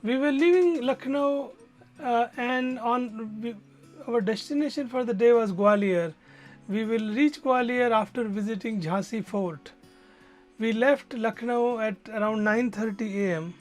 We were leaving Lucknow, and our destination for the day was Gwalior. We will reach Gwalior after visiting Jhansi Fort. We left Lucknow at around 9:30 a.m.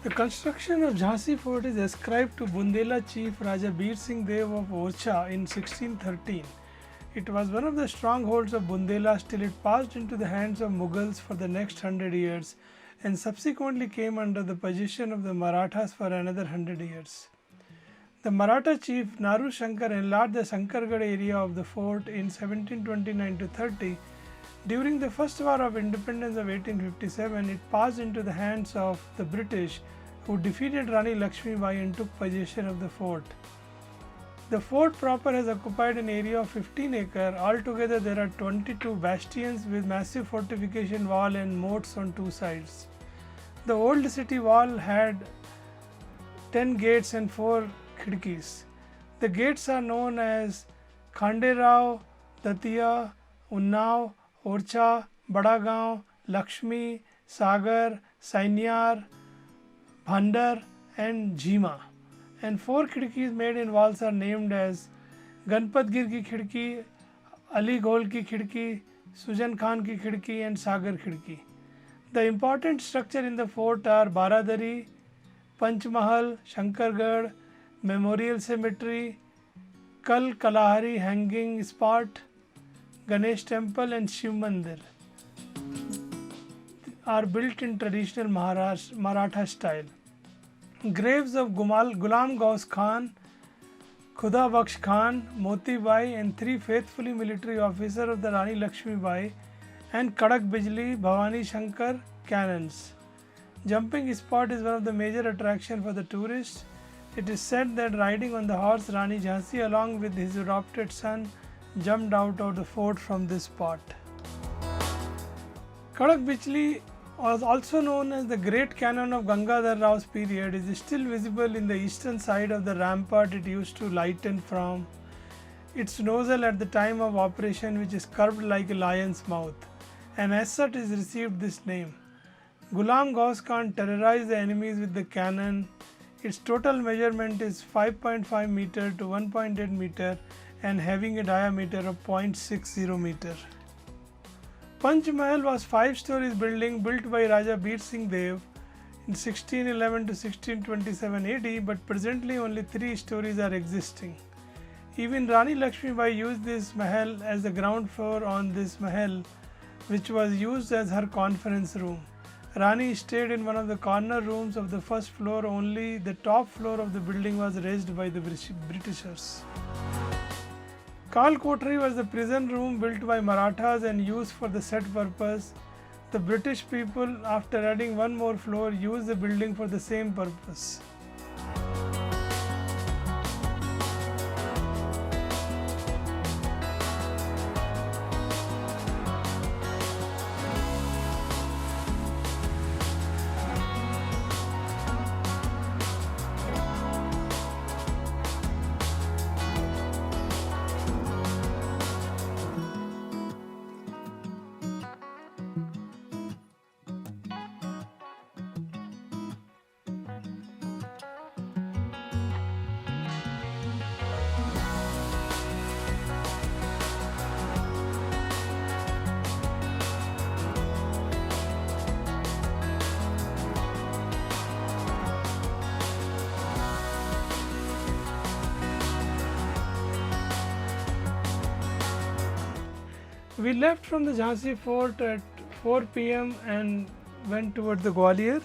The construction of Jhansi fort is ascribed to Bundela chief Raja Bir Singh Dev of Orcha in 1613. It was one of the strongholds of Bundelas till it passed into the hands of Mughals for the next 100 years and subsequently came under the possession of the Marathas for another 100 years. The Maratha chief Naru Shankar enlarged the Shankargarh area of the fort in 1729 to 30. During the first war of independence of 1857, it passed into the hands of the British, who defeated Rani Lakshmi Bai and took possession of the fort. The fort proper has occupied an area of 15 acres. Altogether, there are 22 bastions with massive fortification wall and moats on two sides. The old city wall had 10 gates and 4 khidkis. The gates are known as Khanderao, Datia, Unnao, Orcha, Badagaon, Lakshmi, Sagar, Sainyar, Bhandar and Jhima. And 4 khidkis made in walls are named as Ganpatgir ki khidki, Ali Gol ki khidki, Sujan Khan ki khidki and Sagar khidki. The important structure in the fort are Baradari, Panchmahal, Shankargarh, Memorial Cemetery, Kal Kalahari hanging spot, Ganesh temple and Shiv Mandir are built in traditional Maratha style. Graves of Gulam Ghaus Khan, Khuda Bakhsh Khan, Moti Bai and 3 faithfully military officers of the Rani Lakshmi Bai and Kadak Bijli Bhavani Shankar cannons. Jumping spot is one of the major attractions for the tourists. It is said that riding on the horse Rani Jhansi along with his adopted son jumped out of the fort from this spot. Kadak Bijli was also known as the Great Cannon of Gangadhar Rao's period. It is still visible in the eastern side of the rampart it used to lighten from. Its nozzle at the time of operation, which is curved like a lion's mouth, and as such is received this name. Gulam Ghaus Khan terrorized the enemies with the cannon. Its total measurement is 5.5 meter to 1.8 meter and having a diameter of 0.60 meter. Panch Mahal was 5 stories building built by Raja Bir Singh Dev in 1611 to 1627 AD, but presently only 3 stories are existing. Even Rani Lakshmi Bai used this mahal as the ground floor on this mahal, which was used as her conference room. Rani stayed in one of the corner rooms of the first floor. Only the top floor of the building was raised by the Britishers. Kal Kotri was the prison room built by Marathas and used for the set purpose. The British people, after adding one more floor, used the building for the same purpose. We left from the Jhansi fort at 4 p.m. and went towards the Gwalior.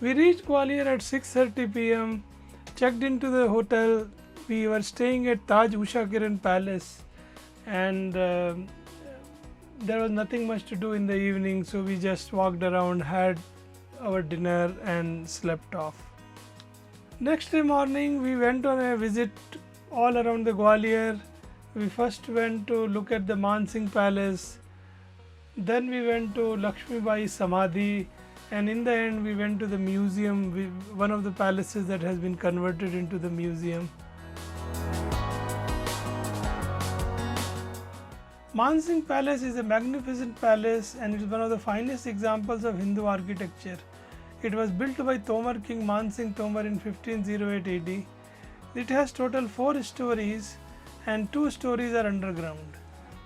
We reached Gwalior at 6:30 p.m., checked into the hotel. We were staying at Taj Usha Kiran Palace, and there was nothing much to do in the evening, so we just walked around, had our dinner, and slept off. Next day morning, we went on a visit all around the Gwalior. We first went to look at the Man Singh Palace, then we went to Lakshmi Bai Samadhi, and in the end we went to the museum, one of the palaces that has been converted into the museum. Man Singh Palace is a magnificent palace and it is one of the finest examples of Hindu architecture. It was built by Tomar King Man Singh Tomar in 1508 AD. It has total 4 stories and 2 stories are underground.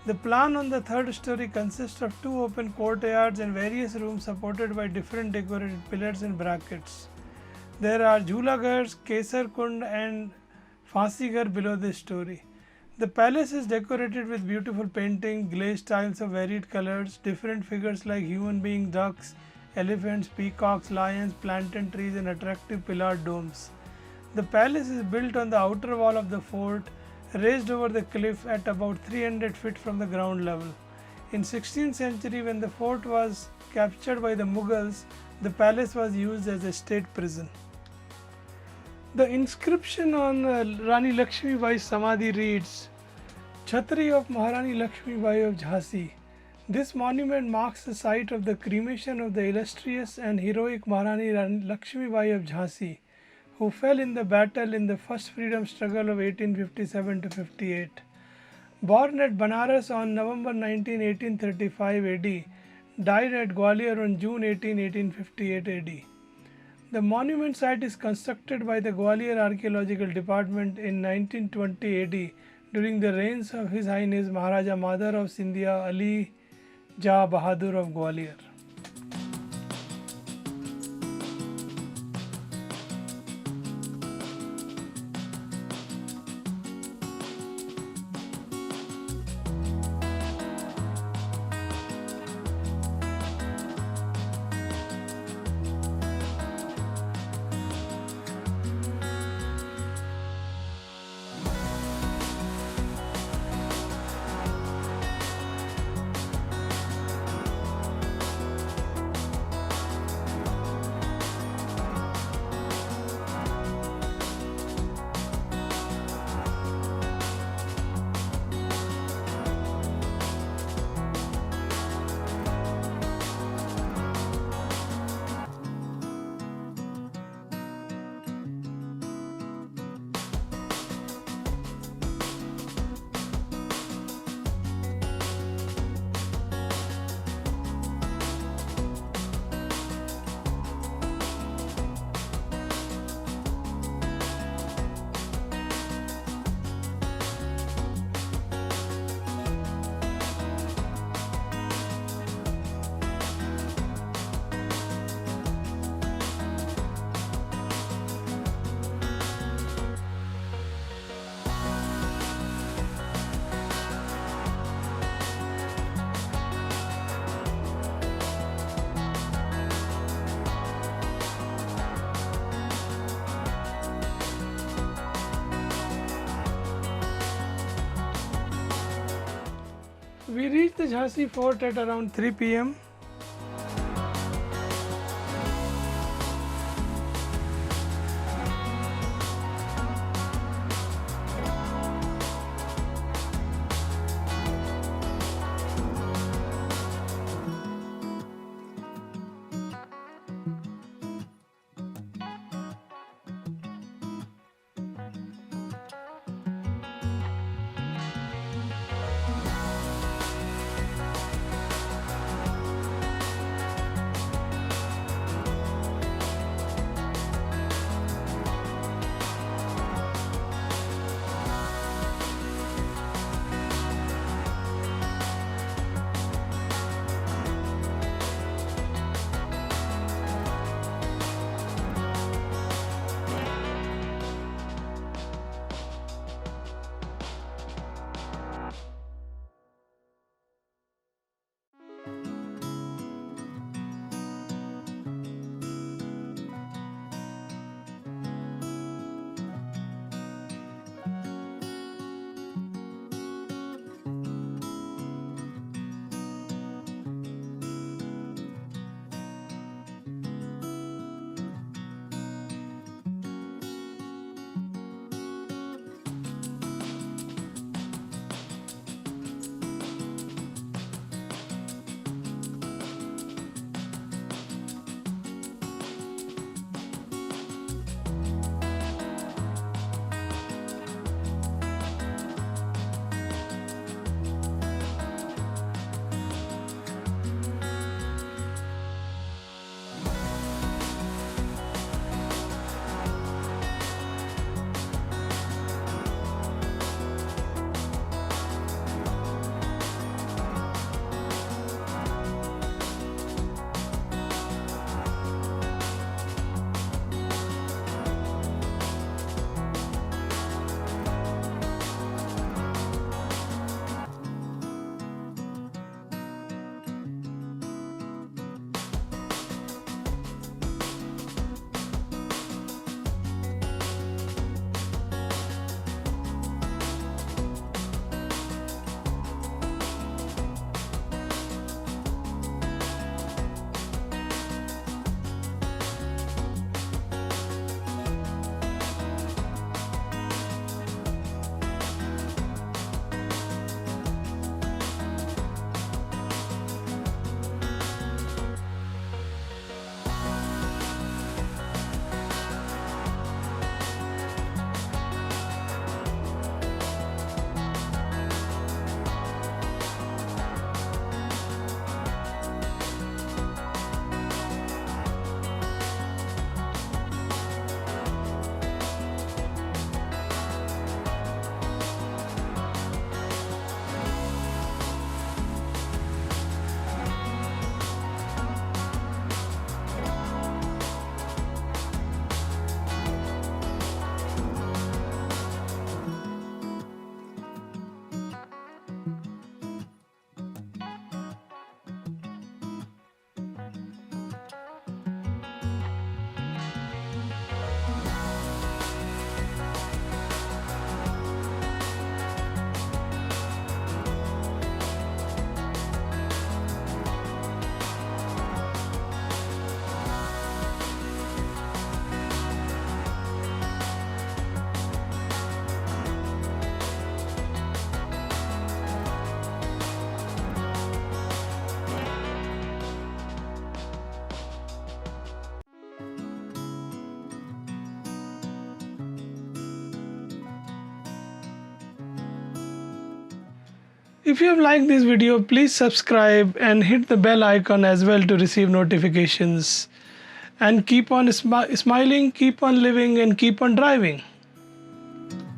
The plan on the third story consists of 2 open courtyards and various rooms supported by different decorated pillars and brackets. There are Jhulagars, Kesar Kund and Fasigar below this story. The palace is decorated with beautiful painting, glazed tiles of varied colors, different figures like human beings, ducks, elephants, peacocks, lions, plantain trees and attractive pillared domes. The palace is built on the outer wall of the fort, raised over the cliff at about 300 feet from the ground level. In 16th century, when the fort was captured by the Mughals, the palace was used as a state prison. The inscription on Rani Lakshmi Bai's Samadhi reads, Chhatri of Maharani Lakshmi Bai of Jhansi. This monument marks the site of the cremation of the illustrious and heroic Maharani Rani Lakshmi Bai of Jhansi, who fell in the battle in the first freedom struggle of 1857 to 58. Born at Banaras on November 19, 1835 AD, died at Gwalior on June 18, 1858 AD. The monument site is constructed by the Gwalior Archaeological Department in 1920 AD during the reigns of His Highness Maharaja Madar of Sindhia Ali Jah Bahadur of Gwalior. We reached the Jhansi fort at around 3 p.m. If you have liked this video, please subscribe and hit the bell icon as well to receive notifications. And keep on smiling, keep on living, and keep on driving.